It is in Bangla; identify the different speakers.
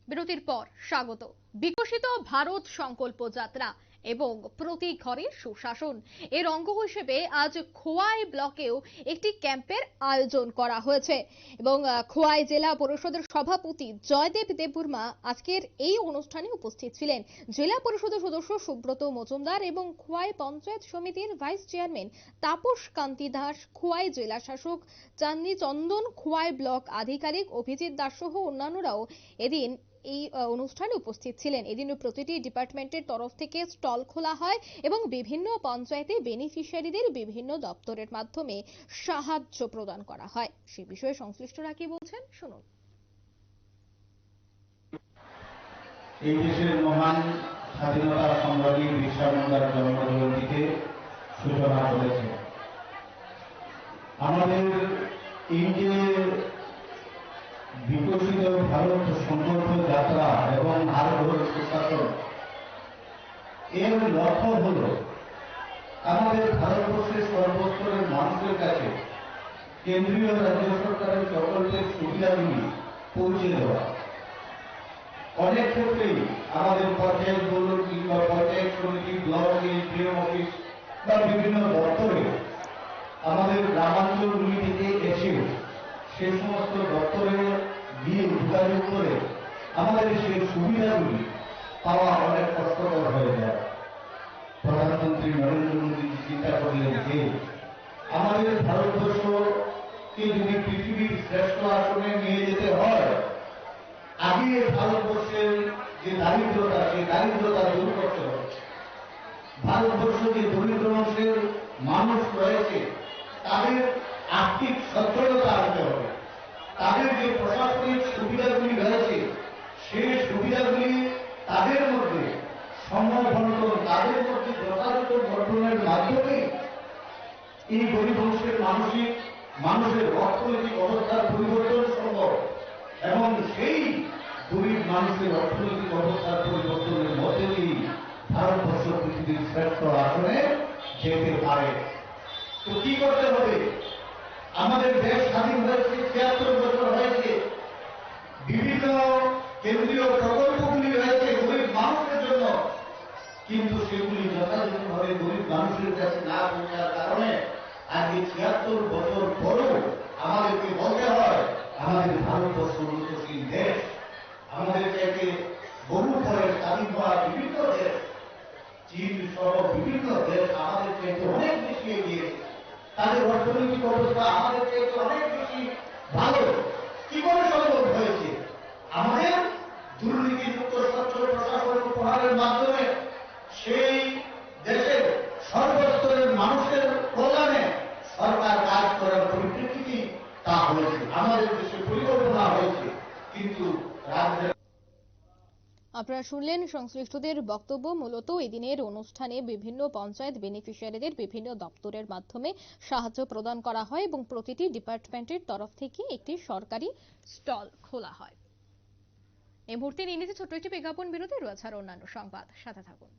Speaker 1: বিরতির পর স্বাগত। বিকশিত ভারত সংকল্প যাত্রা এবং প্রতি ঘরে সুশাসন এর অঙ্গ হিসেবে আজ খোয়াই ব্লকেও একটি ক্যাম্পের আয়োজন করা হয়েছে এবং খোয়াই জেলা পরিষদের সভাপতি জয়দেব দেববর্মা আজকের এই অনুষ্ঠানে উপস্থিত ছিলেন। জেলা পরিষদের সদস্য সুব্রত মজুমদার এবং খোয়াই পঞ্চায়েত সমিতির ভাইস চেয়ারম্যান তাপস কান্তি দাস, খোয়াই জেলা শাসক চাঁদনী চন্দন, খোয়াই ব্লক আধিকারিক অভিজিৎ দাস সহ অন্যান্যরাও এদিন এই অনুষ্ঠানে উপস্থিত ছিলেন। এদিন প্রতিটি ডিপার্টমেন্টের তরফ থেকে স্টল খোলা হয় এবং বিভিন্ন পঞ্চায়েতে বেনিফিশিয়ারিদের বিভিন্ন দপ্তরের মাধ্যমে সাহায্য প্রদান করা হয়। সে বিষয়ে সংশ্লিষ্টরা কি বলছেন শুনুন।
Speaker 2: এই দেশের মহান স্বাধীনতা সংগ্রামী বিরসা মুন্ডার জন্মজয়ন্তীতে সূচনা করেছে। আমাদের এই যে বিকশিত ভারত সংকল্প যাত্রা এবং ভারত সুশাসন, এর লক্ষ্য হল আমাদের ভারতবর্ষের সর্বস্তরের মানুষের কাছে কেন্দ্রীয় রাজ্য সরকারের প্রকল্পের সুবিধাগুলি পৌঁছে দেওয়া। অনেক ক্ষেত্রেই আমাদের পঞ্চায়েত বলুন কিংবা পঞ্চায়েত সমিতি, ব্লক ডিএম অফিস বা বিভিন্ন দপ্তরে আমাদের গ্রামাঞ্চলগুলি থেকে এসে সে সমস্ত দপ্তরে গিয়ে যোগাযোগ করে আমাদের সেই সুবিধাগুলি পাওয়া অনেক কষ্টকর হয়ে যায়। প্রধানমন্ত্রী নরেন্দ্র মোদী চিন্তা করলেন যে আমাদের ভারতবর্ষকে যদি পৃথিবীর শ্রেষ্ঠ আসনে নিয়ে যেতে হয়, আগে ভারতবর্ষের যে দারিদ্রতা, সেই দারিদ্রতা দূর করতে হবে। ভারতবর্ষ যে দরিদ্র অংশের মানুষ রয়েছে তাদের আর্থিক সচ্ছলতা আনতে হবে। তাদের যে প্রশাসনিক সুবিধাগুলি রয়েছে সেই সুবিধাগুলি তাদের মধ্যে সমবন্টন, তাদের মধ্যে যথাযথ বন্টনের মাধ্যমে এই গরিব অংশের মানুষের অর্থনৈতিক অবস্থার পরিবর্তন সম্ভব এবং সেই গরিব মানুষের অর্থনৈতিক অবস্থার পরিবর্তনের মধ্যে দিয়ে ভারতবর্ষ পৃথিবীর শ্রেষ্ঠ আসনে যেতে পারে। তো কি করতে হবে? আমাদের দেশ স্বাধীন হয়েছে ৭৬ বছর হয়েছে, বিভিন্ন কেন্দ্রীয় প্রকল্পগুলি রয়েছে গরিব মানুষের জন্য, কিন্তু সেগুলি যথাযথভাবে গরিব মানুষের কাছে না পৌঁছার কারণে আজকে ৭৬ বছর পরও আমাদেরকে বলতে হয় আমাদের ভারতবর্ষ উন্নতশীল দেশ। আমাদের চাইতে বহু পরে স্বাধীন হওয়া বিভিন্ন দেশ, চীন সহ বিভিন্ন দেশ আমাদের চাইতে অনেক বেশি এগিয়ে, তাদের অর্থনৈতিক অবস্থা আমাদের চাইতে অনেক বেশি ভালো। কি করে সম্ভব হয়েছে? আমাদের দুর্নীতিমুক্ত স্বচ্ছ প্রশাসন উপহারের মাধ্যমে সেই দেশের সর্বস্তরের মানুষের কল্যাণে সরকার কাজ করার পরিপ্রেক্ষিতেই তা হয়েছে। আমাদের দেশে পরিকল্পনা হয়েছে, কিন্তু রাজ্যের।
Speaker 1: আপনারা শুনলেন সংশ্লিষ্টদের বক্তব্য। মূলত এদিনের অনুষ্ঠানে বিভিন্ন পঞ্চায়েত বেনিফিশিয়ারিদের বিভিন্ন দপ্তরের মাধ্যমে সাহায্য প্রদান করা হয় এবং প্রতিটি ডিপার্টমেন্টের তরফ থেকে একটি সরকারি স্টল খোলা হয়। এই মুহূর্তে নিয়ে নিতে ছোট্ট একটি বিজ্ঞাপন বিরতি, রয়েছে আর অন্যান্য সংবাদ, সাথে থাকুন।